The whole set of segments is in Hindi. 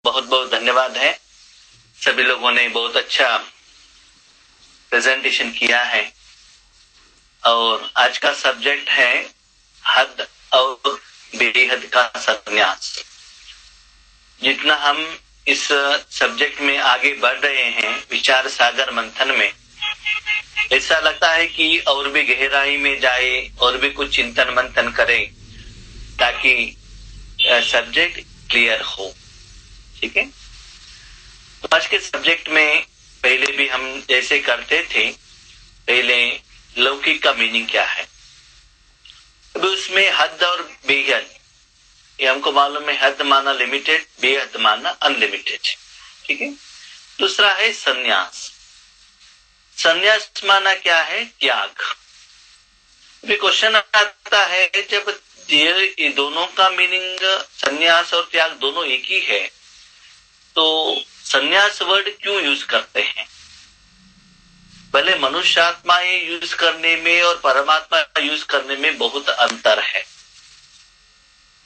बहुत बहुत धन्यवाद है। सभी लोगों ने बहुत अच्छा प्रेजेंटेशन किया है और आज का सब्जेक्ट है हद और बेहद का संन्यास। जितना हम इस सब्जेक्ट में आगे बढ़ रहे हैं विचार सागर मंथन में, ऐसा लगता है कि और भी गहराई में जाए और भी कुछ चिंतन मंथन करें ताकि सब्जेक्ट क्लियर हो। ठीक है, तो आज के सब्जेक्ट में पहले भी हम जैसे करते थे, पहले लौकिक का मीनिंग क्या है। अभी उसमें हद और बेहद, ये हमको मालूम है। हद माना लिमिटेड, बेहद माना अनलिमिटेड। ठीक है, दूसरा है संन्यास। संन्यास माना क्या है? त्याग। अभी क्वेश्चन आता है, जब ये दोनों का मीनिंग संन्यास और त्याग दोनों एक ही है तो संन्यास वर्ड क्यों यूज करते हैं? भले मनुष्य आत्मा ये यूज करने में और परमात्मा यूज करने में बहुत अंतर है।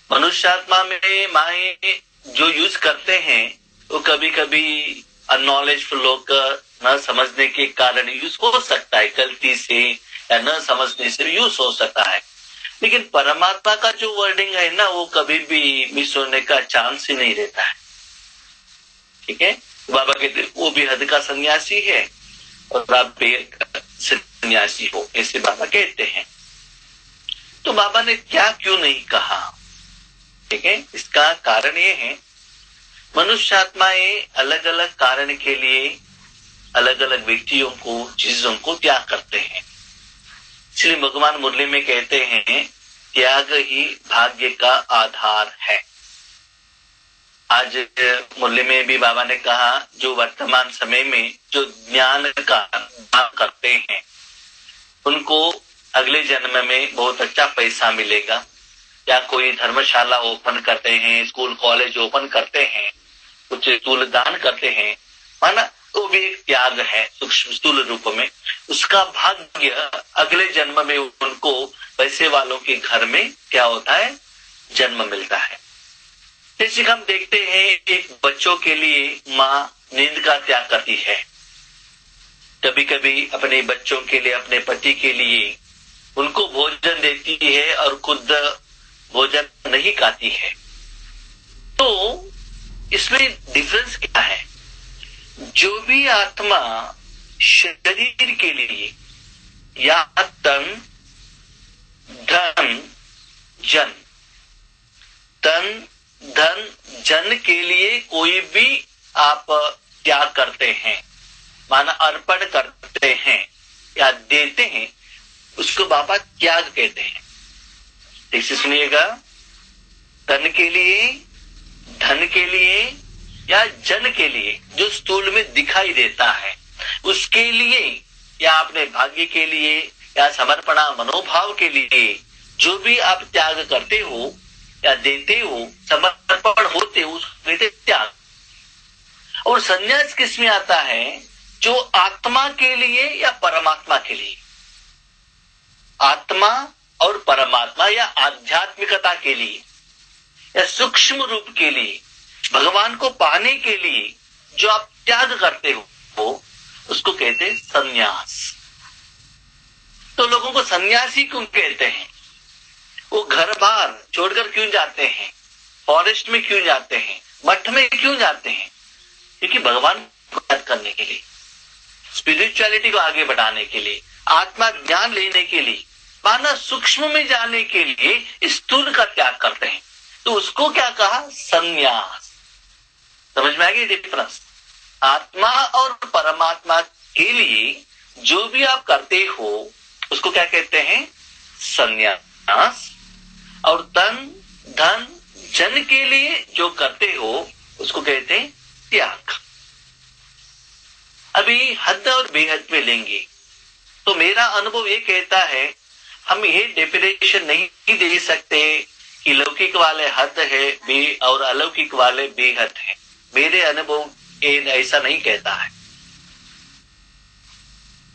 मनुष्य आत्मा में माए जो यूज करते हैं वो कभी कभी अननॉलेजफुल लोग न समझने के कारण यूज हो सकता है, गलती से या न समझने से यूज हो सकता है। लेकिन परमात्मा का जो वर्डिंग है ना, वो कभी भी मिस होने का चांस ही नहीं रहता है। ठीक है, बाबा कहते वो भी हद का सन्यासी है और आप भी सन्यासी हो, ऐसे बाबा कहते हैं। तो बाबा ने क्या क्यों नहीं कहा? ठीक है, इसका कारण ये है, मनुष्य आत्माएं अलग अलग कारण के लिए अलग अलग व्यक्तियों को, चीजों को त्याग करते हैं। इसलिए भगवान मुरली में कहते हैं त्याग ही भाग्य का आधार है। आज मुरली में भी बाबा ने कहा जो वर्तमान समय में जो ज्ञान का दान करते हैं उनको अगले जन्म में बहुत अच्छा पैसा मिलेगा, या कोई धर्मशाला ओपन करते हैं, स्कूल कॉलेज ओपन करते हैं, कुछ स्थूल दान करते हैं, माना वो भी एक त्याग है सूक्ष्म स्थूल रूप में। उसका भाग्य अगले जन्म में उनको पैसे वालों के घर में क्या होता है? जन्म मिलता है। जैसे हम देखते हैं एक बच्चों के लिए माँ नींद का त्याग करती है, कभी कभी अपने बच्चों के लिए, अपने पति के लिए उनको भोजन देती है और खुद भोजन नहीं खाती है। तो इसमें डिफरेंस क्या है? जो भी आत्मा शरीर के लिए या तन धन जन, तन धन जन के लिए कोई भी आप त्याग करते हैं, माना अर्पण करते हैं या देते हैं, उसको बाबा त्याग कहते हैं। ठीक से सुनिएगा, तन के लिए, धन के लिए या जन के लिए जो स्थूल में दिखाई देता है उसके लिए, या अपने भाग्य के लिए या समर्पणा मनोभाव के लिए जो भी आप त्याग करते हो या देते हो, समर्पण होते हो, उसको कहते त्याग। और संन्यास किस में आता है? जो आत्मा के लिए या परमात्मा के लिए, आत्मा और परमात्मा या आध्यात्मिकता के लिए या सूक्ष्म रूप के लिए, भगवान को पाने के लिए जो आप त्याग करते हो उसको कहते हैं संन्यास। तो लोगों को सन्यासी क्यों कहते हैं? वो घर बार छोड़कर क्यों जाते हैं? फॉरेस्ट में क्यों जाते हैं? मठ में क्यों जाते हैं? क्योंकि भगवान को याद करने के लिए, स्पिरिचुअलिटी को आगे बढ़ाने के लिए, आत्मा ज्ञान लेने के लिए, माना सूक्ष्म में जाने के लिए स्थूल का त्याग करते हैं। तो उसको क्या कहा? संन्यास। समझ में आ गई डिफरेंस? आत्मा और परमात्मा के लिए जो भी आप करते हो उसको क्या कहते हैं? संन्यास। और तन धन जन के लिए जो करते हो उसको कहते हैं त्याग। अभी हद और बेहद में लेंगे तो मेरा अनुभव ये कहता है, हम ये डेफिनेशन नहीं दे सकते कि लौकिक वाले हद है बे और अलौकिक वाले बेहद है। मेरे अनुभव ऐसा नहीं कहता है।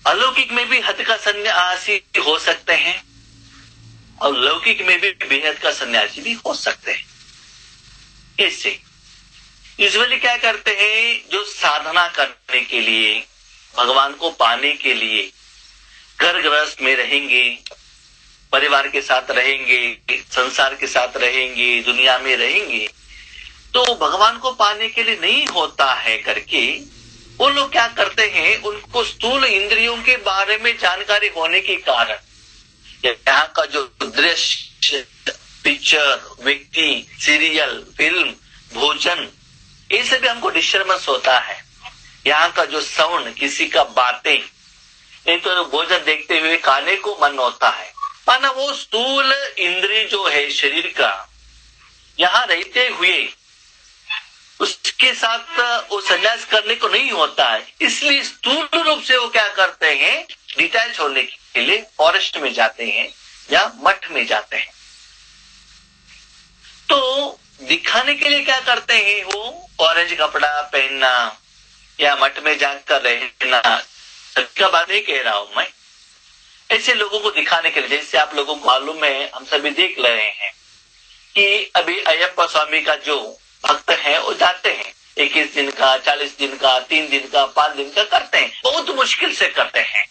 अलौकिक में भी हद का सन्यासी हो सकते हैं और लौकिक में भी बेहद का सन्यासी भी हो सकते हैं। कैसे? यूजुअली क्या करते हैं, जो साधना करने के लिए, भगवान को पाने के लिए घर गृहस्थ में रहेंगे, परिवार के साथ रहेंगे, संसार के साथ रहेंगे, दुनिया में रहेंगे, तो भगवान को पाने के लिए नहीं होता है करके वो लोग क्या करते हैं, उनको स्थूल इंद्रियों के बारे में जानकारी होने के कारण यहाँ का जो दृश्य, पिक्चर, व्यक्ति, सीरियल, फिल्म, भोजन, ये सब भी हमको डिस्टर्बेंस होता है। यहाँ का जो साउंड, किसी का बातें, नहीं तो भोजन देखते हुए खाने को मन होता है, माना वो स्थूल इंद्रिय जो है शरीर का, यहाँ रहते हुए उसके साथ वो संन्यास करने को नहीं होता है। इसलिए स्थूल रूप से वो क्या करते हैं, डिटैच होने के लिए फॉरेस्ट में जाते हैं या मठ में जाते हैं। तो दिखाने के लिए क्या करते हैं, वो ऑरेंज कपड़ा पहनना या मठ में जाकर रहना, सबका बात नहीं कह रहा हूं मैं, ऐसे लोगों को दिखाने के लिए। जैसे आप लोगों को मालूम है, हम सभी देख रहे हैं कि अभी अयप्पा स्वामी का जो भक्त है वो जाते हैं, 21 दिन का, 40 दिन का, 3 दिन का, 5 दिन का करते हैं, बहुत मुश्किल से करते हैं।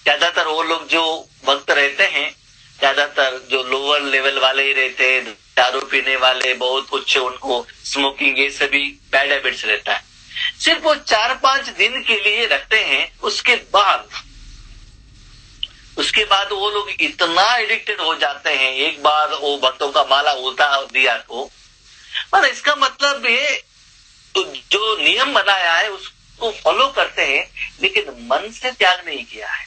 ज्यादातर वो लोग जो भक्त रहते हैं, ज्यादातर जो लोअर लेवल वाले ही रहते हैं, दारू पीने वाले, बहुत कुछ उनको स्मोकिंग, ये सभी बैड हैबिट्स रहता है। सिर्फ वो 4-5 दिन के लिए रखते हैं, उसके बाद वो लोग इतना एडिक्टेड हो जाते हैं, एक बार वो भक्तों का माला उतार दिया तो। पर इसका मतलब ये तो जो नियम बनाया है उसको फॉलो करते हैं, लेकिन मन से त्याग नहीं किया है।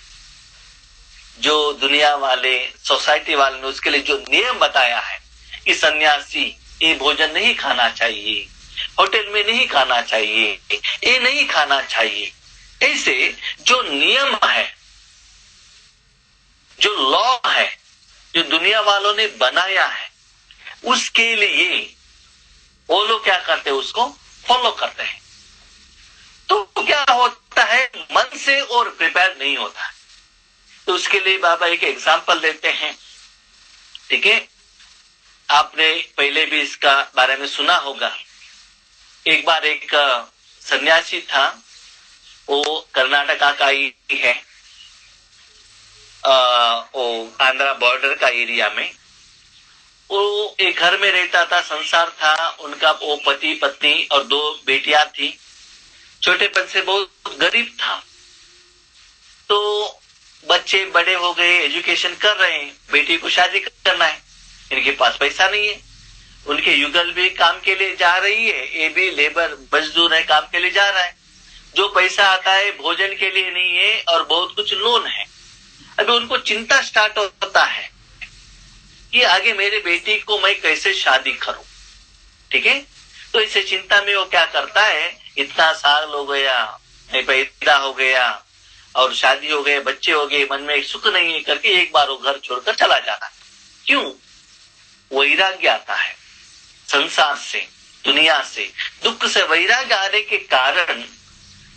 जो दुनिया वाले, सोसाइटी वाले ने उसके लिए जो नियम बताया है कि सन्यासी ये भोजन नहीं खाना चाहिए, होटल में नहीं खाना चाहिए, ये नहीं खाना चाहिए, ऐसे जो नियम है, जो लॉ है, जो दुनिया वालों ने बनाया है, उसके लिए वो लोग क्या करते हैं, उसको फॉलो करते हैं। तो क्या होता है, मन से और प्रिपेयर नहीं होता है। तो उसके लिए बाबा एक एग्जांपल देते हैं, ठीक है। आपने पहले भी इसका बारे में सुना होगा। एक बार एक सन्यासी था, वो कर्नाटका का ही है, वो आंध्रा बॉर्डर का एरिया में। वो एक घर में रहता था, संसार था उनका, वो पति पत्नी और 2 बेटियां थी। छोटेपन से बहुत गरीब था। तो बच्चे बड़े हो गए, एजुकेशन कर रहे हैं, बेटी को शादी करना है, इनके पास पैसा नहीं है। उनके युगल भी काम के लिए जा रही है, ये भी लेबर मजदूर है, काम के लिए जा रहा है। जो पैसा आता है भोजन के लिए नहीं है और बहुत कुछ लोन है। अभी उनको चिंता स्टार्ट होता है कि आगे मेरे बेटी को मैं कैसे शादी करूं, ठीक है। तो इसे चिंता में वो क्या करता है, इतना साल हो गया, पैदा हो गया और शादी हो गए, बच्चे हो गए, मन में एक सुख नहीं है करके एक बार वो घर छोड़कर चला जाता है। क्यों? वैराग्य आता है संसार से, दुनिया से, दुख से वैराग्य आने के कारण,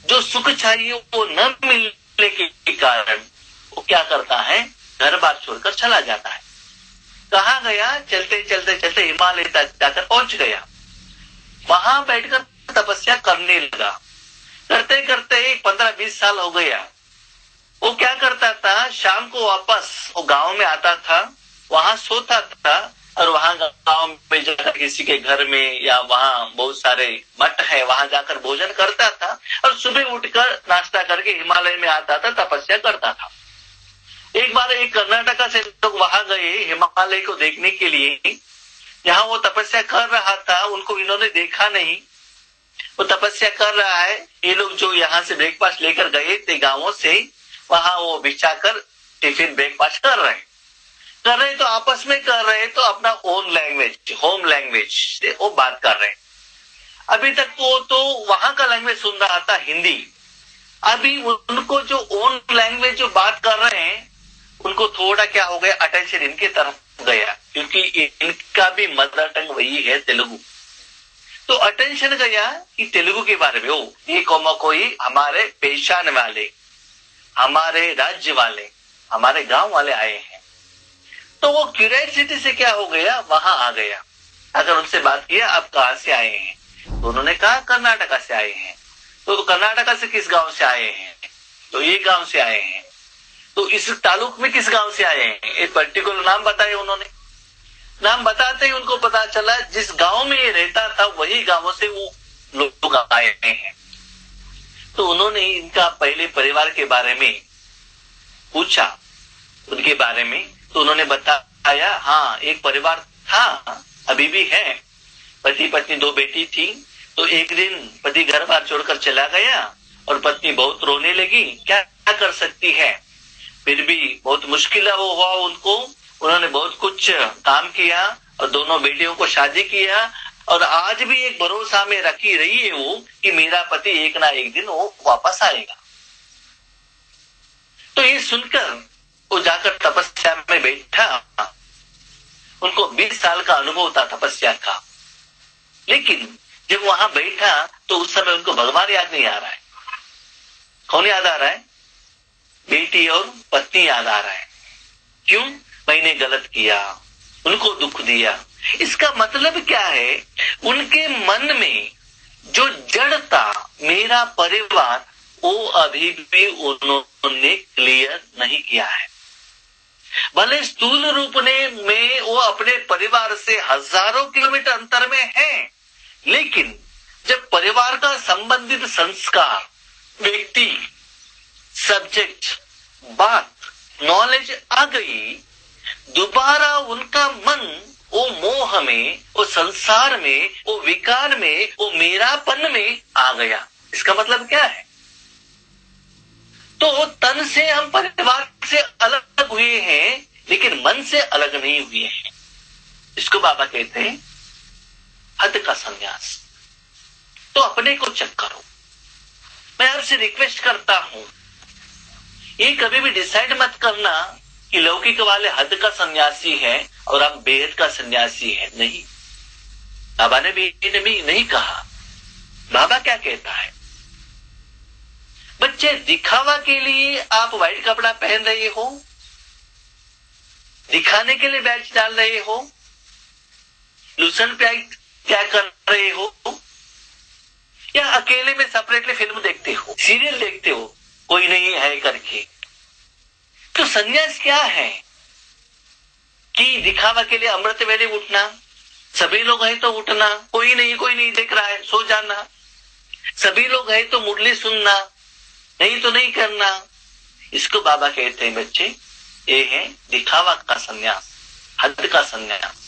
जो सुख चाहिए वो न मिलने के कारण वो क्या करता है, घर बार छोड़कर चला जाता है। कहाँ गया? चलते चलते चलते हिमालय तक जाकर पहुंच गया। वहां बैठकर तपस्या करने लगा। करते करते 15-20 साल हो गया। वो क्या करता था, शाम को वापस वो गांव में आता था, वहां सोता था और वहां गांव में जाकर किसी के घर में या वहां बहुत सारे मठ है, वहां जाकर भोजन करता था और सुबह उठकर नाश्ता करके हिमालय में आता था, तपस्या करता था। एक बार एक कर्नाटका से लोग वहां गए हिमालय को देखने के लिए। जहां वो तपस्या कर रहा था उनको इन्होंने देखा नहीं। वो तपस्या कर रहा है, ये लोग जो यहाँ से ब्रेकफास्ट लेकर गए थे गांवों से, वहां वो बिछाकर टिफिन ब्रेकफास्ट कर रहे तो आपस में कर रहे, तो अपना ओन लैंग्वेज, होम लैंग्वेज से वो बात कर रहे। अभी तक वो तो वहां का लैंग्वेज सुन रहा था, हिंदी। अभी उनको जो ओन लैंग्वेज जो बात कर रहे हैं, उनको थोड़ा क्या हो गया, अटेंशन इनके तरफ गया, क्योंकि इनका भी मदर टंग वही है, तेलुगु। तो अटेंशन गया कि तेलुगु के बारे में, ओ ये कोई हमारे पहचान वाले, हमारे राज्य वाले, हमारे गांव वाले आए हैं। तो वो क्यूरियोसिटी से क्या हो गया, वहां आ गया। अगर उनसे बात किया, आप कहां से आए हैं, तो उन्होंने कहा कर्नाटका से आए हैं। तो कर्नाटका से किस गांव से आए हैं? तो ये गांव से आए हैं। तो इस तालुक में किस गांव से आए हैं? एक पर्टिकुलर नाम बताए उन्होंने। नाम बताते ही उनको पता चला जिस गांव में ये रहता था वही गांवों से वो लोग आए हैं। तो उन्होंने इनका पहले परिवार के बारे में पूछा, उनके बारे में। तो उन्होंने बताया, हाँ एक परिवार था, अभी भी है, पति पत्नी 2 बेटी थी। तो एक दिन पति घर बार छोड़कर चला गया और पत्नी बहुत रोने लगी, क्या कर सकती है। फिर भी बहुत मुश्किल हुआ उनको, उन्होंने बहुत कुछ काम किया और दोनों बेटियों को शादी किया। और आज भी एक भरोसा में रखी रही है वो कि मेरा पति एक ना एक दिन वो वापस आएगा। तो ये सुनकर वो जाकर तपस्या में बैठा। उनको 20 साल का अनुभव था तपस्या का, लेकिन जब वहां बैठा तो उस समय उनको भगवान याद नहीं आ रहा है। कौन याद आ रहा है? बेटी और पत्नी याद आ रहा है। क्यों? मैंने गलत किया, उनको दुख दिया। इसका मतलब क्या है? उनके मन में जो जड़ था मेरा परिवार, वो अभी भी उन्होंने क्लियर नहीं किया है। भले स्थूल रूप में वो अपने परिवार से हजारों किलोमीटर अंतर में है, लेकिन जब परिवार का संबंधित संस्कार, व्यक्ति, सब्जेक्ट, बात, नॉलेज आ गई, दोबारा उनका मन वो मोह में, वो संसार में, वो विकार में, वो मेरापन में आ गया। इसका मतलब क्या है? तो तन से हम परिवार से अलग हुए हैं, लेकिन मन से अलग नहीं हुए हैं। इसको बाबा कहते हैं हद का संन्यास। तो अपने को चेक करो। मैं आपसे रिक्वेस्ट करता हूं, ये कभी भी डिसाइड मत करना कि लौकिक वाले हद का सन्यासी है और हम बेहद का सन्यासी है। नहीं, बाबा ने भी नहीं कहा। बाबा क्या कहता है? बच्चे, दिखावा के लिए आप व्हाइट कपड़ा पहन रहे हो, दिखाने के लिए बैच डाल रहे हो, लूसन पे क्या कर रहे हो, या अकेले में सेपरेटली फिल्म देखते हो, सीरियल देखते हो, कोई नहीं है करके। तो सन्यास क्या है? कि दिखावा के लिए अमृत वेले उठना, सभी लोग है तो उठना, कोई नहीं देख रहा है सो जाना, सभी लोग है तो मुरली सुनना, नहीं तो नहीं करना। इसको बाबा कहते हैं बच्चे, ये है दिखावा का सन्यास, हद का सन्यास।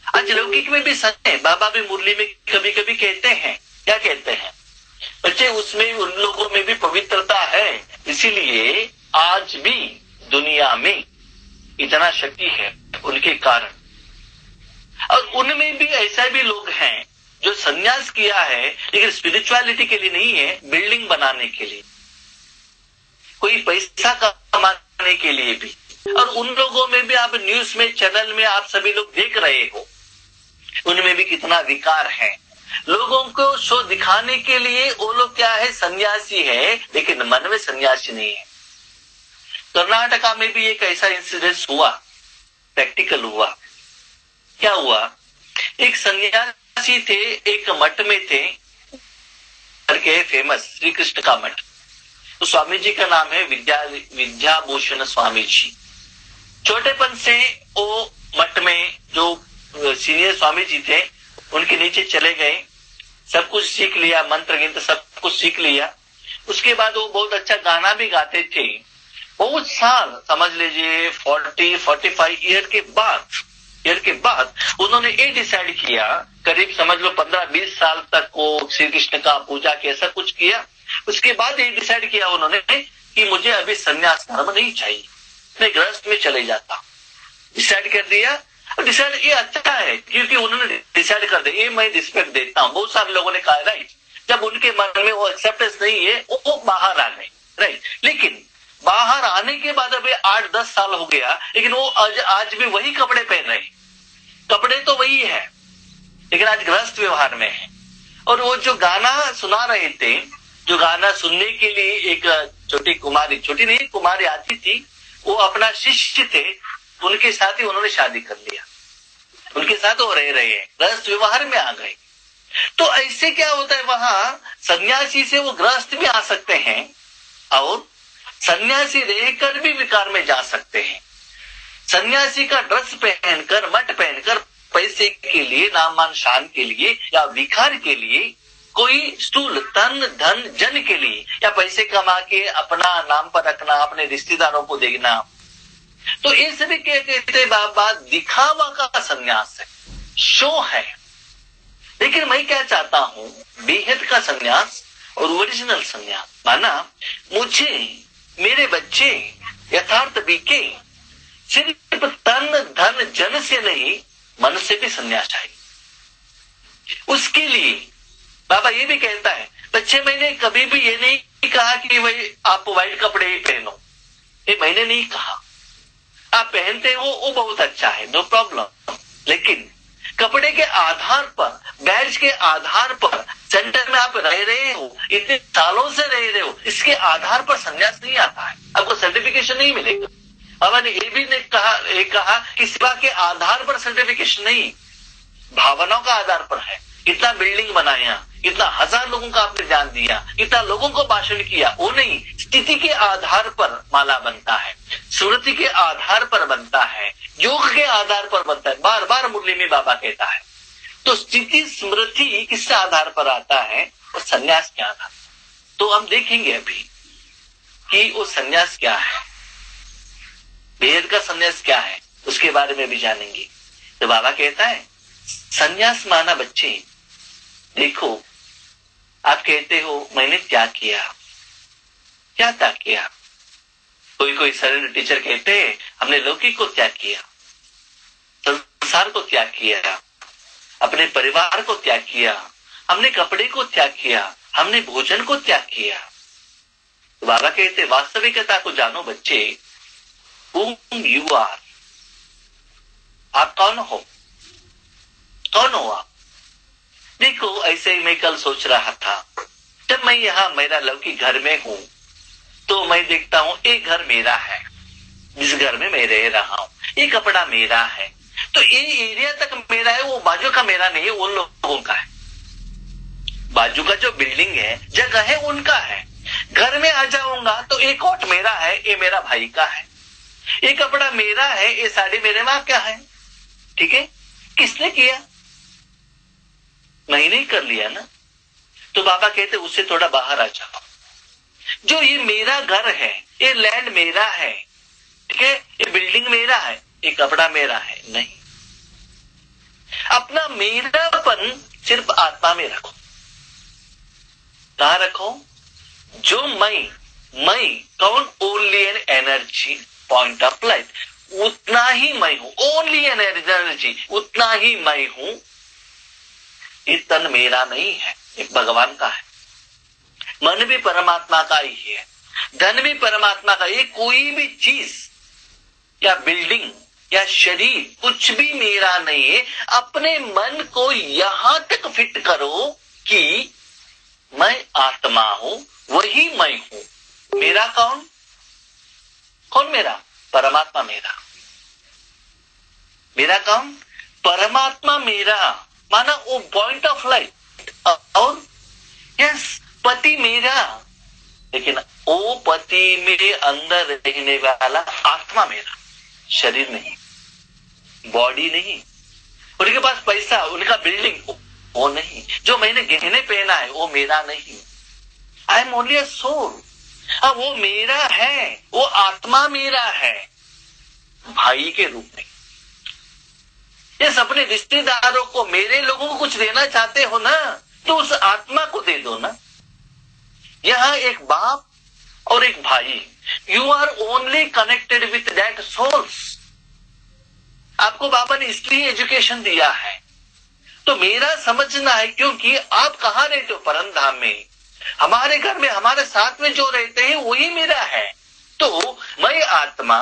आज लौकिक में भी सच है, बाबा भी मुरली में कभी कभी कहते हैं, क्या कहते हैं बच्चे, उसमें उन लोगों में भी पवित्रता है, इसीलिए आज भी दुनिया में इतना शक्ति है उनके कारण। और उनमें भी ऐसा भी लोग हैं जो सन्यास किया है, लेकिन स्पिरिचुअलिटी के लिए नहीं है, बिल्डिंग बनाने के लिए, कोई पैसा कमाने के लिए भी। और उन लोगों में भी आप न्यूज में, चैनल में आप सभी लोग देख रहे हो, उनमें भी कितना विकार है। लोगों को शो दिखाने के लिए वो लोग क्या है, सन्यासी है, लेकिन मन में सन्यासी नहीं है। कर्नाटका में भी एक ऐसा इंसिडेंस हुआ, प्रैक्टिकल हुआ। क्या हुआ? एक सन्यासी थे, एक मठ में थे, करके फेमस श्री कृष्ण का मठ। तो स्वामी जी का नाम है विद्याभूषण स्वामी जी। छोटेपन से वो मठ में जो सीनियर स्वामी जी थे उनके नीचे चले गए, सब कुछ सीख लिया, मंत्र गिंत्र सब कुछ सीख लिया। उसके बाद वो बहुत अच्छा गाना भी गाते थे। बहुत साल, समझ लीजिए 40-45 ईयर के बाद उन्होंने ये डिसाइड किया, करीब समझ लो 15-20 साल तक वो श्री कृष्ण का पूजा किया, सब कुछ किया। उसके बाद ये डिसाइड किया उन्होंने कि मुझे अभी संन्यास धर्म नहीं चाहिए, मैं गृहस्थ में चले जाता। डिसाइड कर दिया। डिसाइड ये अच्छा है, क्योंकि उन्होंने डिसाइड कर दिया, ये मैं रिस्पेक्ट देता हूँ। बहुत सारे लोगों ने कहा राइट, जब उनके मन में वो एक्सेप्टेंस नहीं है वो बाहर आ गए, राइट। लेकिन बाहर आने के बाद अभी 8-10 साल हो गया, लेकिन वो आज भी वही कपड़े पहन रहे, कपड़े तो वही है, लेकिन आज गृहस्थ व्यवहार में है। और वो जो गाना सुना रहे थे, जो गाना सुनने के लिए एक छोटी कुमारी आती थी, वो अपना शिष्य थे, उनके साथ ही उन्होंने शादी कर लिया, उनके साथ वो रह रहे हैं, गृहस्थ व्यवहार में आ गए। तो ऐसे क्या होता है, वहां सन्यासी से वो गृहस्थ भी आ सकते हैं और सन्यासी रहकर भी विकार में जा सकते हैं। सन्यासी का ड्रेस पहनकर, मट पहनकर पैसे के लिए, नाम मान शान के लिए या विकार के लिए, कोई स्थूल तन धन जन के लिए, या पैसे कमा के अपना नाम पर रखना, अपने रिश्तेदारों को देना, तो ये सभी कहते बाबा दिखावा का सन्यास है, शो है। लेकिन मैं क्या चाहता हूं, बेहद का सन्यास और ओरिजिनल सन्यास। माना मुझे मेरे बच्चे यथार्थ बीके, सिर्फ तन धन जन से नहीं, मन से भी सन्यास चाहिए। उसके लिए बाबा ये भी कहता है, बच्चे मैंने कभी भी ये नहीं कहा कि भाई आप व्हाइट कपड़े ही पहनो, ये मैंने नहीं कहा। आप पहनते हो वो बहुत अच्छा है, नो प्रॉब्लम, लेकिन कपड़े के आधार पर, बैज के आधार पर, सेंटर में आप रह रहे हो, इतने सालों से रह रहे हो, इसके आधार पर संन्यास नहीं आता है, आपको सर्टिफिकेशन नहीं मिलेगा। बाबा ने ये भी कहा कि सेवा के आधार पर सर्टिफिकेशन नहीं, भावनाओं का आधार पर है। इतना बिल्डिंग बनाया, इतना 1000 लोगों का आपने ध्यान दिया, इतना लोगों को भाषण किया, वो नहीं, स्थिति के आधार पर माला बनता है, स्मृति के आधार पर बनता है, योग के आधार पर बनता है। बार बार मुरली में बाबा कहता है। तो स्थिति स्मृति किस आधार पर आता है, और संन्यास के आधार। तो हम देखेंगे अभी कि वो संन्यास क्या है, भेद का संन्यास क्या है, उसके बारे में भी जानेंगे। तो बाबा कहता है संन्यास माना बच्चे, देखो आप कहते हो मैंने त्याग किया, क्या त्याग किया? कोई सरेंडर टीचर कहते हैं हमने लौकिक को त्याग किया, संसार को त्याग किया, अपने परिवार को त्याग किया, हमने कपड़े को त्याग किया, हमने भोजन को त्याग किया। तो बाबा कहते वास्तविकता को जानो बच्चे, whom you are, आप कौन हो, कौन हो आप? देखो ऐसे ही मैं कल सोच रहा था, जब मैं यहाँ मेरा लौकिक घर में हूं तो मैं देखता हूं एक घर मेरा है, जिस घर में मैं रह रहा हूं, ये कपड़ा मेरा है, तो ये एरिया तक मेरा है, वो बाजू का मेरा नहीं है, उन लोगों का है। बाजू का जो बिल्डिंग है, जगह है, उनका है। घर में आ जाऊंगा तो एक कोट मेरा है, ये मेरा भाई का है, ये कपड़ा मेरा है, ये साड़ी मेरे माँ का है। ठीक है, किसने किया? मैंने ही कर लिया ना। तो बाबा कहते उससे थोड़ा बाहर आ जाओ, जो ये मेरा घर है, ये लैंड मेरा है, ठीक है, ये बिल्डिंग मेरा है, ये कपड़ा मेरा है, नहीं। अपना मेरापन सिर्फ आत्मा में रखो। कहां रखो? जो मैं कौन? Only an energy, point of light, उतना ही मैं हूं, ओनली एन एनर्जी, उतना ही मैं हूं। ये तन मेरा नहीं है, ये भगवान का है। मन भी परमात्मा का ही है, धन भी परमात्मा का। ये कोई भी चीज या बिल्डिंग या शरीर कुछ भी मेरा नहीं है। अपने मन को यहां तक फिट करो कि मैं आत्मा हूं, वही मैं हूं। मेरा कौन? कौन मेरा? परमात्मा मेरा। मेरा कौन? परमात्मा मेरा, माना वो पॉइंट ऑफ लाइट। और यस, पति मेरा, लेकिन वो पति में अंदर रहने वाला आत्मा मेरा, शरीर नहीं, बॉडी नहीं। उनके पास पैसा, उनका बिल्डिंग, वो नहीं। जो मैंने गहने पहना है वो मेरा नहीं। I am only a soul. अब वो मेरा है, वो आत्मा मेरा है, भाई के रूप में। इस अपने रिश्तेदारों को, मेरे लोगों को कुछ देना चाहते हो ना, तो उस आत्मा को दे दो ना। यहां एक बाप और एक भाई, you are only connected with that souls. आपको बाबा ने इसलिए एजुकेशन दिया है। तो मेरा समझना है, क्योंकि आप कहां रहते हो? परम धाम में। हमारे घर में हमारे साथ में जो रहते हैं वही मेरा है। तो मैं आत्मा,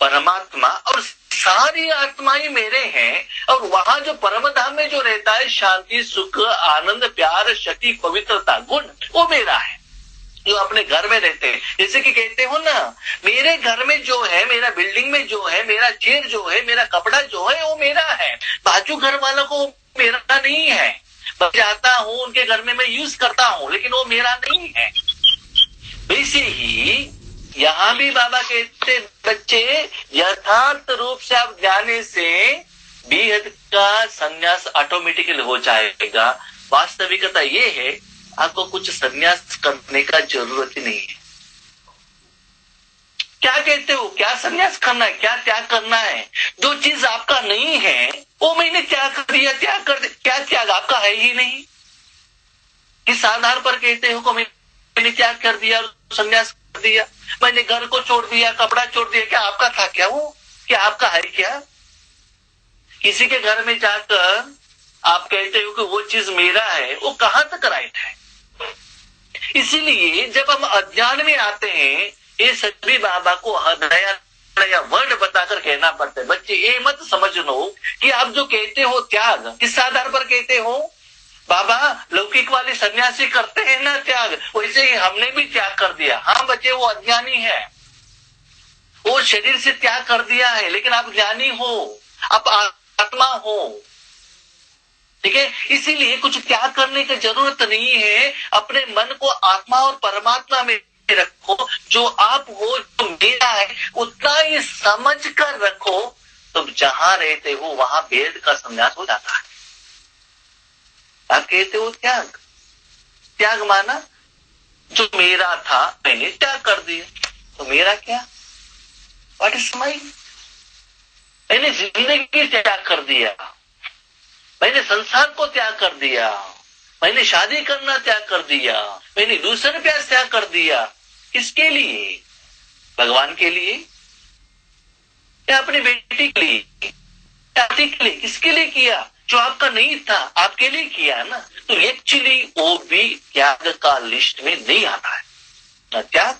परमात्मा और सारी आत्माएं मेरे हैं। और वहां जो परम धाम में जो रहता है, शांति, सुख, आनंद, प्यार, शक्ति, पवित्रता, गुण, वो मेरा है। जो अपने घर में रहते हैं, जैसे कि कहते हो ना, मेरे घर में जो है, मेरा बिल्डिंग में जो है, मेरा चेयर जो है, मेरा कपड़ा जो है, वो मेरा है। बाजू घर वालों को मेरा नहीं है। मैं जाता हूं उनके घर में, मैं यूज करता हूं, लेकिन वो मेरा नहीं है। वैसे ही यहाँ भी बाबा कहते बच्चे यथार्थ रूप से आप जाने से बेहद का संन्यास ऑटोमेटिकली हो जाएगा। वास्तविकता ये है आपको कुछ संन्यास करने का जरूरत ही नहीं है। क्या कहते हो, क्या संन्यास करना है, क्या त्याग करना है? जो चीज आपका नहीं है वो मैंने त्याग कर दिया, त्याग कर दिया। क्या त्याग आपका है ही नहीं? किस आधार पर कहते हो को मैंने त्याग कर दिया, संन्यास कर दिया, मैंने घर को छोड़ दिया, कपड़ा छोड़ दिया? क्या आपका था क्या वो? क्या आपका है क्या? किसी के घर में जाकर आप कहते हो कि वो चीज मेरा है, वो कहां तक राइट है? इसीलिए जब हम अज्ञान में आते हैं, ये सभी बाबा को नया वर्ड बताकर कहना पड़ता है। बच्चे ये मत समझ लो कि आप जो कहते हो त्याग, किस आधार पर कहते हो? बाबा लौकिक वाले सन्यासी करते हैं ना त्याग, वैसे ही हमने भी त्याग कर दिया। हाँ बच्चे, वो अज्ञानी है, वो शरीर से त्याग कर दिया है, लेकिन आप ज्ञानी हो, आप आत्मा हो, ठीक है? इसीलिए कुछ त्याग करने की जरूरत नहीं है। अपने मन को आत्मा और परमात्मा में रखो। जो आप हो, जो मेरा है, उतना ही समझ कर रखो, तो जहां रहते हो वहां भेद का संन्यास हो जाता है। आप कहते हो त्याग, त्याग माना जो मेरा था मैंने त्याग कर दिया, तो मेरा क्या? What is mine? मैंने जिंदगी त्याग कर दिया, मैंने संसार को त्याग कर दिया, मैंने शादी करना त्याग कर दिया, मैंने दूसरे प्यार त्याग कर दिया। किसके लिए? भगवान के लिए या अपनी बेटी के लिए, पति के लिए? किसके लिए किया? जो आपका नहीं था आपके लिए किया ना। तो एक्चुअली वो भी त्याग का लिस्ट में नहीं आता है, न त्याग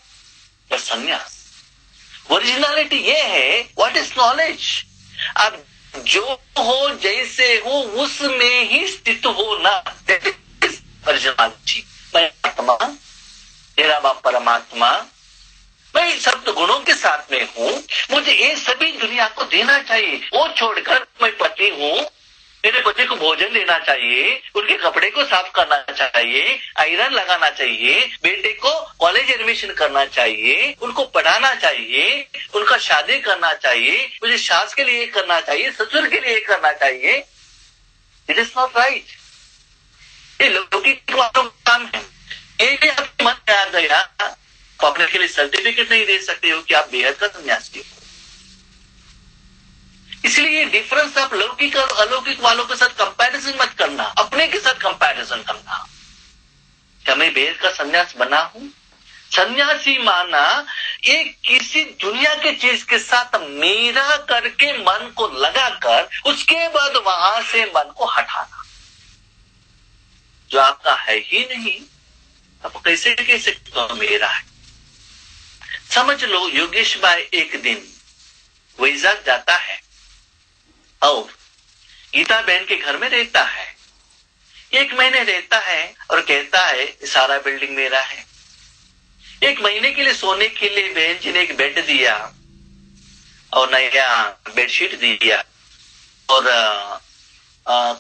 न संन्यास। ओरिजिनलिटी ये है, व्हाट इज नॉलेज? आप जो हो, जैसे हो, उसमें ही स्थित हो ना, ओरिजिनलिटी। मैं आत्मा, मेरा बाप परमात्मा, मैं सब गुणों के साथ में हूँ, मुझे ये सभी दुनिया को देना चाहिए। वो छोड़कर मैं पति हूँ, मेरे पति को भोजन देना चाहिए, उनके कपड़े को साफ करना चाहिए, आयरन लगाना चाहिए, बेटे को कॉलेज एडमिशन करना चाहिए, उनको पढ़ाना चाहिए, उनका शादी करना चाहिए, मुझे सास के लिए करना चाहिए, ससुर के लिए करना चाहिए। It is not right. ये लौकिक वालों का काम है। ये भी आपके मन में आ गया, तो अपने के लिए सर्टिफिकेट नहीं दे सकते हो कि आप बेहद का संन्यास किए। इसलिए डिफरेंस आप लौकिक और अलौकिक वालों के साथ कंपैरिजन मत करना, अपने के साथ कंपैरिजन करना। क्या मैं बेहद का संन्यास बना हूं? सन्यासी माना एक किसी दुनिया के चीज के साथ मेरा करके मन को लगाकर उसके बाद वहां से मन को हटाना। जो आपका है ही नहीं, आप कैसे कह सकते हो मेरा है? समझ लो योगेश भाई एक दिन वैजाग जाता है और गीता बहन के घर में रहता है। 1 महीने रहता है और कहता है सारा बिल्डिंग मेरा है। 1 महीने के लिए सोने के लिए बहन जी ने एक बेड दिया और नया बेडशीट दिया और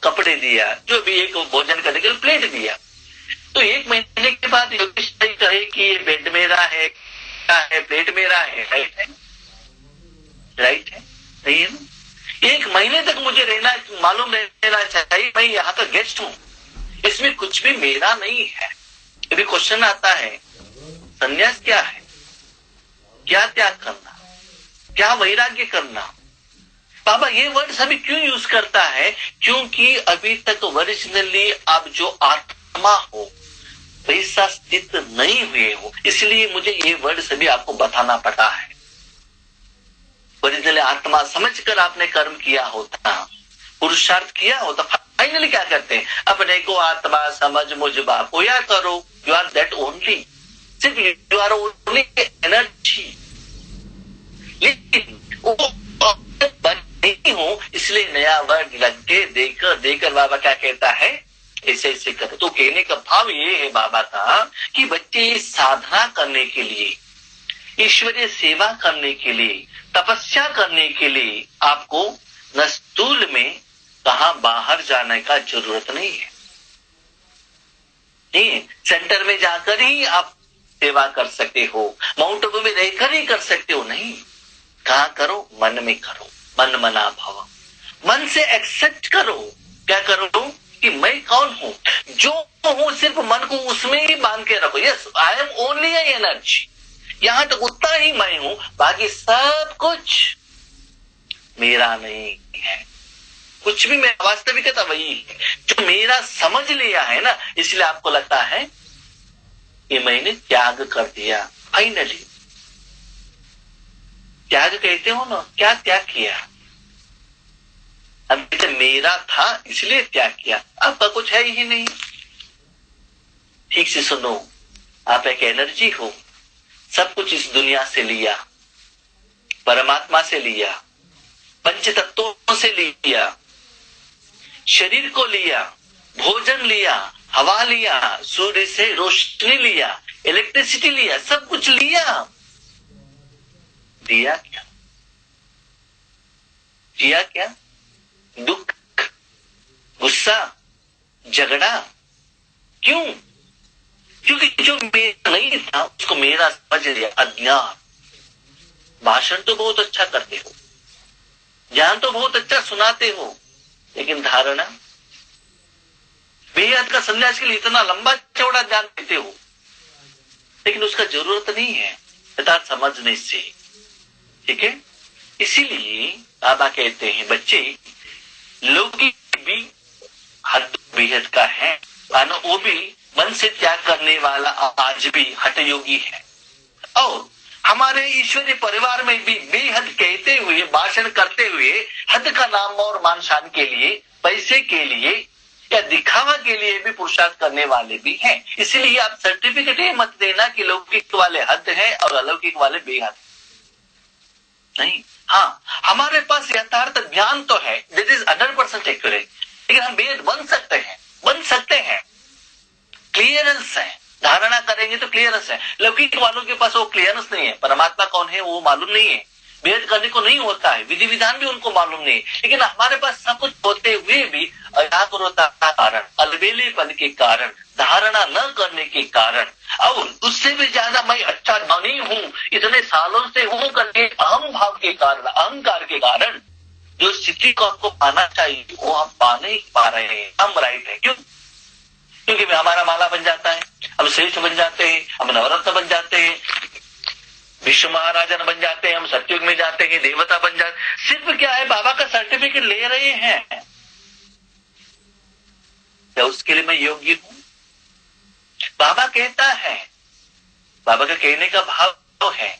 कपड़े दिया, जो भी एक भोजन करने के लिए प्लेट दिया। तो 1 महीने के बाद योगेश भाई कहे कि ये बेड मेरा है, प्लेट मेरा है, राइट है? राइट है? नहीं है ना? 1 महीने तक मुझे रहना मालूम रहना चाहिए मैं यहाँ का गेस्ट हूँ, इसमें कुछ भी मेरा नहीं है। यदि क्वेश्चन आता है संन्यास क्या है, क्या त्याग करना, क्या वैराग्य करना? बाबा ये वर्ड सभी क्यों यूज करता है? क्योंकि अभी तक ओरिजिनली आप जो आत्मा हो वैसा स्थित नहीं हुए हो, इसलिए मुझे ये वर्ड सभी आपको बताना पड़ा है। ओरिजिनली आत्मा समझकर आपने कर्म किया होता, पुरुषार्थ किया होता, फाइनली क्या करते हैं? अपने को आत्मा समझ मुझ बाप या करो। यू आर दैट ओनली, सिर्फ यू आर ओनली एनर्जी। लेकिन वो नहीं हो, इसलिए नया वर्ड लग के देकर बाबा क्या कहता है? ऐसे ऐसे करो। तो कहने का भाव ये है बाबा का कि बच्चे साधना करने के लिए, ईश्वरीय सेवा करने के लिए, तपस्या करने के लिए आपको न स्थूल में कहा बाहर जाने का जरूरत नहीं है। नहीं, सेंटर में जाकर ही आप सेवा कर सकते हो, माउंट आबू में रहकर ही कर सकते हो, नहीं। कहाँ करो? मन में करो, मन मना भव, मन से एक्सेप्ट करो। क्या करो? कि मैं कौन हूं, जो हूं सिर्फ मन को उसमें ही बांध के रखो। Yes, I am only A energy, यहां तक उतना ही मैं हूं, बाकी सब कुछ मेरा नहीं है। कुछ भी मैं, वास्तविकता वही है जो मेरा समझ लिया है ना, इसलिए आपको लगता है कि मैंने त्याग कर दिया। फाइनली त्याग कहते हो ना, क्या त्याग किया? अब मेरा था इसलिए त्याग किया, आपका कुछ है ही नहीं। ठीक से सुनो, आप एक एनर्जी हो, सब कुछ इस दुनिया से लिया, परमात्मा से लिया, पंच तत्वों से लिया, शरीर को लिया, भोजन लिया, हवा लिया, सूर्य से रोशनी लिया, इलेक्ट्रिसिटी लिया, सब कुछ लिया, दिया क्या? किया क्या? दुख, गुस्सा, झगड़ा, क्यों? क्योंकि जो मेरा नहीं था उसको मेरा समझ लिया। अज्ञान। भाषण तो बहुत अच्छा करते हो, ज्ञान तो बहुत अच्छा सुनाते हो, लेकिन धारणा, बेहद का संन्यास के लिए इतना लंबा चौड़ा ज्ञान देते हो, लेकिन उसका जरूरत नहीं है यथार्थ समझने से। ठीक है, इसीलिए बाबा कहते हैं बच्चे, लौकिक भी हद बेहद का है, मानो वो भी मन से त्याग करने वाला आज भी हठ योगी है। और हमारे ईश्वरीय परिवार में भी बेहद कहते हुए, भाषण करते हुए, हद का नाम और मान शान के लिए, पैसे के लिए या दिखावा के लिए भी पुरुषार्थ करने वाले भी हैं। इसलिए आप सर्टिफिकेट ये मत देना कि लौकिक वाले हद है और अलौकिक वाले बेहद नहीं। हाँ, हमारे पास यथार्थ ज्ञान तो है, दिस इज 100% एक्यूरेट, लेकिन हम बेहद बन सकते हैं, बन सकते हैं। क्लियरेंस है, धारणा करेंगे तो क्लियरेंस है। लौकिक वालों के पास वो क्लियरेंस नहीं है, परमात्मा कौन है वो मालूम नहीं है, भेद करने को नहीं होता है, विधि विधान भी उनको मालूम नहीं। लेकिन हमारे पास सब कुछ होते हुए भी अजागरूकता का कारण, अलबेलेपन के कारण, धारणा न करने के कारण, और उससे भी ज्यादा मैं अच्छा धनी हूँ, इतने सालों से हूँ करके अहम भाव के कारण, अहंकार के कारण जो स्थिति को आपको पाना चाहिए वो हम पा नहीं पा रहे हैं। हम राइट है, क्यों? क्योंकि हमारा माला बन जाता है, हम श्रेष्ठ बन जाते हैं, हम नवरत्न बन जाते हैं, विश्व महाराजा बन जाते हैं, हम सत्युग में जाते हैं, देवता बन जाते। सिर्फ क्या है, बाबा का सर्टिफिकेट ले रहे हैं, क्या उसके लिए मैं योग्य हूं? बाबा कहता है, बाबा का कहने का भाव तो है,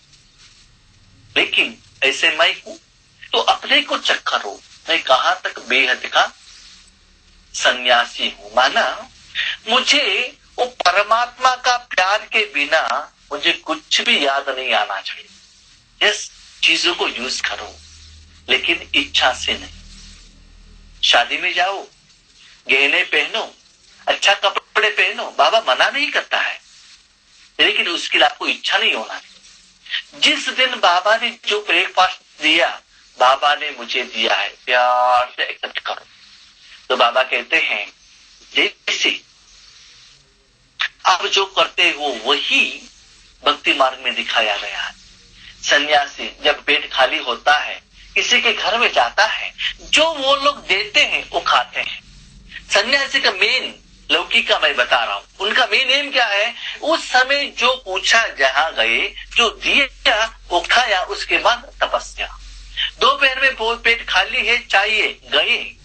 लेकिन ऐसे मैं हूं तो अपने को चेक करो, मैं कहां तक बेहद का सन्यासी हूं। माना मुझे वो परमात्मा का प्यार के बिना मुझे कुछ भी याद नहीं आना चाहिए। यस, चीजों को यूज करो, लेकिन इच्छा से नहीं। शादी में जाओ, गहने पहनो, अच्छा कपड़े पहनो, बाबा मना नहीं करता है, लेकिन उसके लिए आपको इच्छा नहीं होना। जिस दिन बाबा ने जो ब्रेकफास्ट दिया, बाबा ने मुझे दिया है, प्यार से एक्सेप्ट करो। तो बाबा कहते हैं जैसे आप जो करते हो वही भक्ति मार्ग में दिखाया गया है। सन्यासी जब पेट खाली होता है, किसी के घर में जाता है, जो वो लोग देते हैं वो खाते हैं। सन्यासी का मेन, लौकिक का मैं बता रहा हूं, उनका मेन एम क्या है, उस समय जो पूछा जहां गए, जो दिया वो खाया, उसके बाद तपस्या। दोपहर में पेट खाली है, चाहिए गए,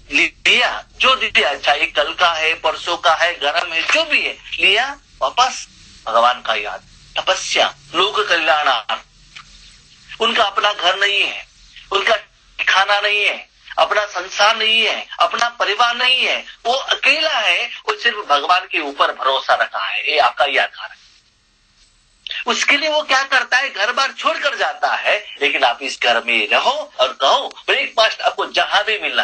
लिया, जो दिया, चाहे कल का है, परसों का है, गरम है, जो भी है, लिया, वापस भगवान का याद, तपस्या, लोक कल्याणार्थ। उनका अपना घर नहीं है, उनका खाना नहीं है, अपना संसार नहीं है, अपना परिवार नहीं है, वो अकेला है, वो सिर्फ भगवान के ऊपर भरोसा रखा है। ये आपका ही आधार है। उसके लिए वो क्या करता है, घर बार छोड़कर जाता है, लेकिन आप इस घर में रहो और कहो ब्रेकफास्ट आपको जहां भी मिला,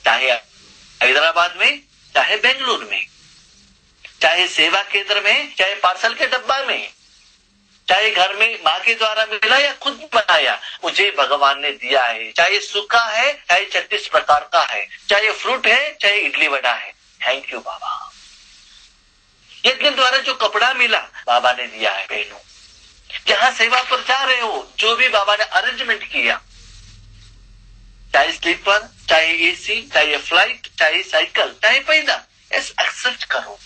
चाहे हैदराबाद में, चाहे बेंगलुरु में, चाहे सेवा केंद्र में, चाहे पार्सल के डब्बा में, चाहे घर में माँ के द्वारा मिला या खुद बनाया, मुझे भगवान ने दिया है। चाहे सूखा है, चाहे 36 प्रकार का है, चाहे फ्रूट है, चाहे इडली वड़ा है, थैंक यू बाबा। यज्ञ द्वारा जो कपड़ा मिला बाबा ने दिया है बहनों। जहां सेवा पर जा रहे हो, जो भी बाबा ने अरेंजमेंट किया, चाहे स्लीपर, चाहे एसी, चाहे फ्लाइट, चाहे साइकिल, चाहे पैदा, एक्सेप्ट करो।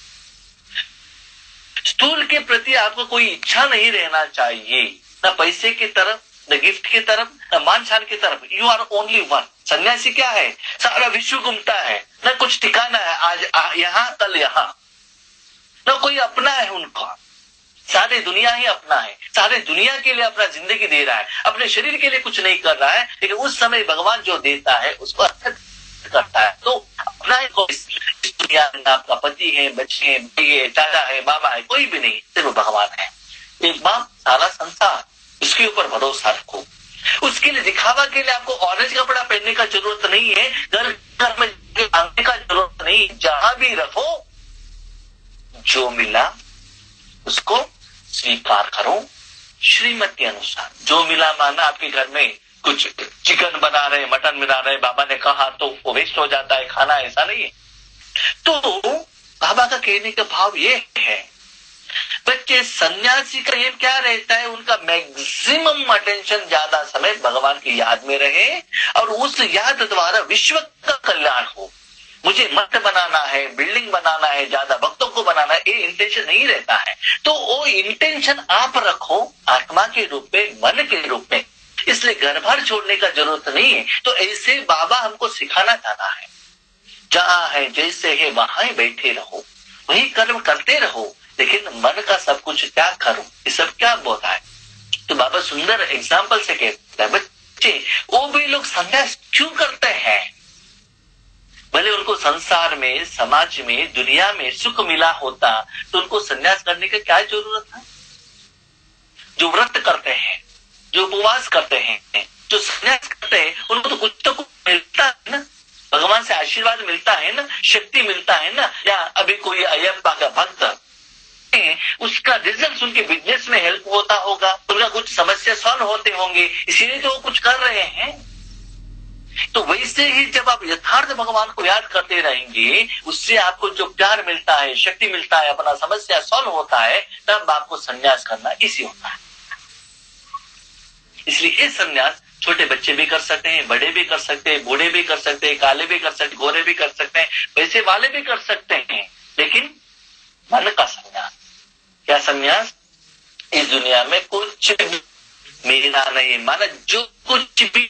स्थूल के प्रति आपको कोई इच्छा नहीं रहना चाहिए, न पैसे की तरफ, न गिफ्ट की तरफ, न मान शान की तरफ। You are only one. सन्यासी क्या है? सारा विश्व घूमता है, न कुछ ठिकाना है, आज यहाँ कल यहाँ, न कोई अपना है उनका, सारी दुनिया ही अपना है, सारे दुनिया के लिए अपना जिंदगी दे रहा है, अपने शरीर के लिए कुछ नहीं कर रहा है, लेकिन उस समय भगवान जो देता है उसको करता है। तो अपना ही कोई इस दुनिया में आपका पति है, बच्चे हैं, भाई है, चाचा है, बाबा है, कोई भी नहीं, सिर्फ भगवान है। एक बाप, सारा संसार, उसके ऊपर भरोसा रखो। उसके लिए दिखावा के लिए आपको ऑरेंज कपड़ा पहनने का जरूरत नहीं है, घर घर में आने का जरूरत नहीं, जहां भी रखो जो मिला उसको स्वीकार करो श्रीमत के अनुसार। जो मिला, माना आपके घर में कुछ चिकन बना रहे, मटन बना रहे, बाबा ने कहा तो वो वेस्ट हो जाता है खाना, ऐसा नहीं है। तो बाबा का कहने का भाव ये है, बच्चे सन्यासी का एम क्या रहता है? उनका मैक्सिमम अटेंशन, ज्यादा समय भगवान की याद में रहे और उस याद द्वारा विश्व का कल्याण हो। मुझे मठ बनाना है, बिल्डिंग बनाना है, ज्यादा भक्तों को बनाना है, ये इंटेंशन नहीं रहता है। तो वो इंटेंशन आप रखो आत्मा के रूप में, मन के रूप में। इसलिए घर बार छोड़ने का जरूरत नहीं है। तो ऐसे बाबा हमको सिखाना चाहता है, जहां है जैसे है वहां ही बैठे रहो, वही कर्म करते रहो, लेकिन मन का सब कुछ त्याग करो। ये सब क्या बोलता है? तो बाबा सुंदर एग्जाम्पल से कहता है, बच्चे वो भी लोग संन्यास क्यों करते हैं? भले उनको संसार में, समाज में, दुनिया में सुख मिला होता तो उनको संन्यास करने की क्या जरूरत है? जो व्रत करते हैं, जो उपवास करते हैं, जो संन्यास करते हैं, उनको तो कुछ मिलता है ना, भगवान से आशीर्वाद मिलता है ना, शक्ति मिलता है ना। या अभी कोई अयप्पा का भक्त, उसका रिजल्ट उनके बिजनेस में हेल्प होता होगा, उनका कुछ समस्या सॉल्व होते होंगे, इसीलिए तो वो कुछ कर रहे हैं। तो वैसे ही जब आप यथार्थ भगवान को याद करते रहेंगे, उससे आपको जो प्यार मिलता है, शक्ति मिलता है, अपना समस्या सॉल्व होता है, तब आपको संन्यास करना इसी होता है। इसलिए ये संन्यास छोटे बच्चे भी कर सकते हैं, बड़े भी कर सकते हैं, बूढ़े भी कर सकते हैं, काले भी कर सकते हैं, गोरे भी कर सकते हैं, पैसे वाले भी कर सकते हैं, लेकिन मन का संन्यास। क्या संन्यास? इस दुनिया में कुछ भी मेरा नहीं, माना जो कुछ भी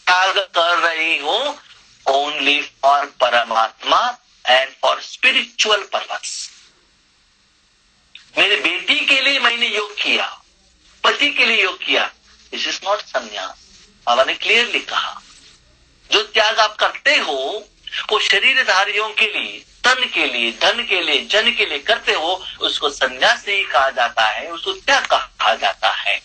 त्याग कर रही हो, ओनली फॉर परमात्मा एंड फॉर स्पिरिचुअल पर्पस। मेरे बेटी के लिए मैंने योग किया, पति के लिए योग किया, दिस इज नॉट संन्यास। बाबा ने क्लियरली कहा, जो त्याग आप करते हो वो शरीरधारियों के लिए, तन के लिए, धन के लिए, जन के लिए करते हो, उसको संन्यास नहीं कहा जाता है, उसको त्याग कहा जाता है।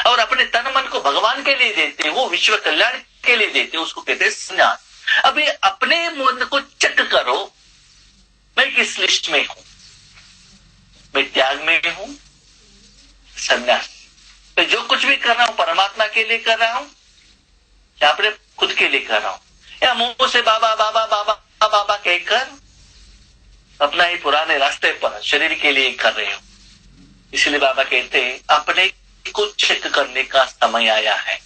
और अपने तन मन को भगवान के लिए देते हो, विश्व कल्याण के लिए देते हो, उसको कहते हैं संन्यास। अभी अपने मन को चेक करो, मैं किस लिस्ट में हूं? मैं त्याग में हूं, संन्यास। तो जो कुछ भी कर रहा हूं परमात्मा के लिए कर रहा हूं या अपने खुद के लिए कर रहा हूं, या मुंह से बाबा बाबा बाबा बाबा कहकर अपना ही पुराने रास्ते पर शरीर के लिए कर रहे हो। इसलिए बाबा कहते हैं अपने को चेक करने का समय आया है।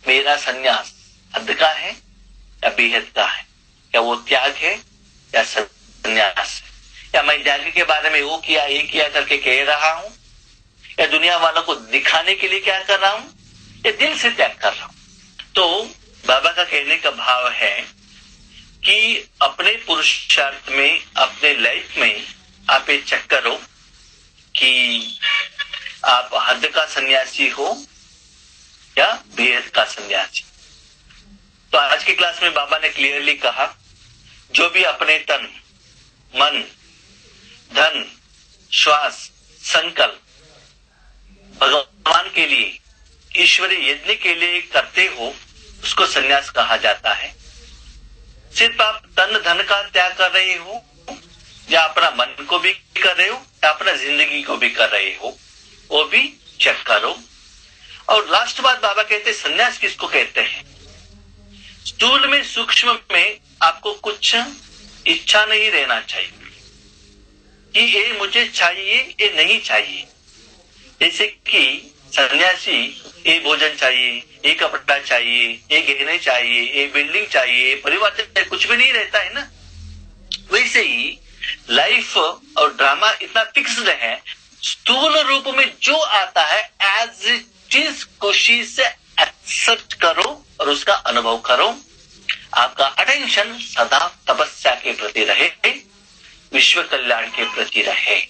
मेरा संन्यास हद का है या बेहद का है? क्या वो त्याग है या संन्यास है? या मैं त्याग के बारे में वो किया ये किया करके कह रहा हूं, या दुनिया वालों को दिखाने के लिए क्या कर रहा हूं, या दिल से त्याग कर रहा हूं? तो बाबा का कहने का भाव है कि अपने पुरुषार्थ में, अपने लाइफ में आप ये चेक करो कि आप हद का सन्यासी हो या बेहद का सन्यासी। तो आज की क्लास में बाबा ने क्लियरली कहा, जो भी अपने तन, मन, धन, श्वास, संकल्प भगवान के लिए, ईश्वरीय यज्ञ के लिए करते हो, उसको सन्यास कहा जाता है। सिर्फ आप तन धन का त्याग कर रहे हो, या अपना मन को भी कर रहे हो, या अपना जिंदगी को भी कर रहे हो, वो भी चेक करो। और लास्ट बात बाबा कहते हैं, सन्यास किसको कहते हैं? स्थूल में, सूक्ष्म में आपको कुछ इच्छा नहीं रहना चाहिए। कि ये मुझे चाहिए, ये नहीं चाहिए। जैसे कि सन्यासी ये भोजन चाहिए, ये कपड़ा चाहिए, ये गहने चाहिए, ये बिल्डिंग चाहिए, परिवार चाहिए, कुछ भी नहीं रहता है ना। वैसे ही लाइफ और ड्रामा इतना फिक्स्ड है, स्थूल रूप में जो आता है एज इट इज खुशी से एक्सेप्ट करो और उसका अनुभव करो। आपका अटेंशन सदा तपस्या के प्रति रहे, विश्व कल्याण के प्रति रहे।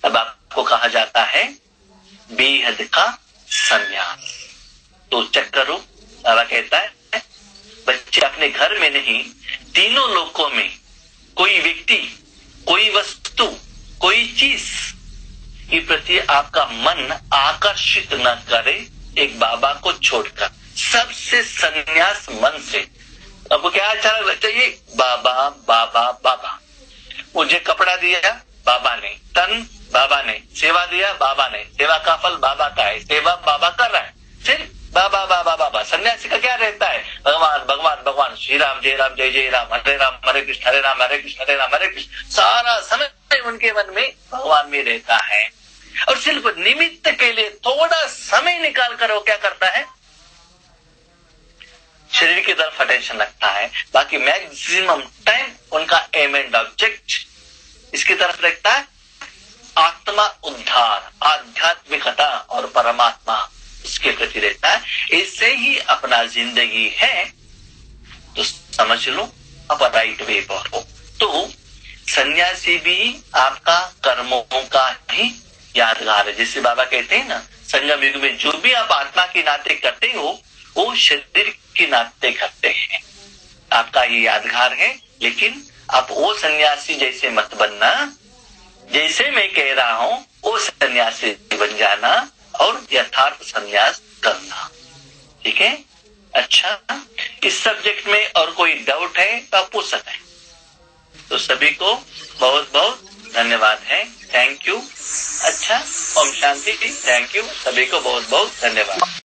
तब आपको कहा जाता है बेहद का संन्यास। तो चेक करो, बाबा कहता है बच्चे अपने घर में नहीं, तीनों लोकों में कोई व्यक्ति, कोई वस्तु, कोई चीज के प्रति आपका मन आकर्षित न करे एक बाबा को छोड़कर। सबसे संन्यास मन से। आपको क्या अच्छा चाहिए? बाबा बाबा बाबा। मुझे कपड़ा दिया बाबा ने, तन बाबा ने, सेवा दिया बाबा ने, सेवा का फल बाबा का है, सेवा बाबा कर रहा है, सिर्फ बाबा बाबा बाबा। सन्यासी का क्या रहता है? भगवान भगवान भगवान, श्री राम जय राम जय जय राम, हरे कृष्ण हरे राम हरे कृष्ण हरे राम हरे कृष्ण। सारा समय उनके मन में भगवान में रहता है। और सिर्फ निमित्त के लिए थोड़ा समय निकाल कर वो क्या करता है? शरीर की तरफ अटेंशन रखता है। बाकी मैक्सिमम टाइम उनका एम एंड ऑब्जेक्ट इसकी तरफ रखता है, आत्मा उद्धार, आध्यात्मिकता और परमात्मा उसके प्रति रहता है। ऐसे ही अपना जिंदगी है तो समझ लो अब राइट वे पर हो। तो सन्यासी भी आपका कर्मों का ही यादगार है। जैसे बाबा कहते हैं ना, संगम युग में जो भी आप आत्मा के नाते करते हो वो शरीर के नाते करते हैं, आपका ही यादगार है। लेकिन आप वो सन्यासी जैसे मत बनना, जैसे मैं कह रहा हूं वो सन्यासी बन जाना और यथार्थ सन्यास करना। ठीक है? अच्छा, इस सब्जेक्ट में और कोई डाउट है तो आप पूछ सकते हैं। तो सभी को बहुत बहुत धन्यवाद है। Thank you. अच्छा, ओम शांति। थैंक यू, सभी को बहुत बहुत धन्यवाद।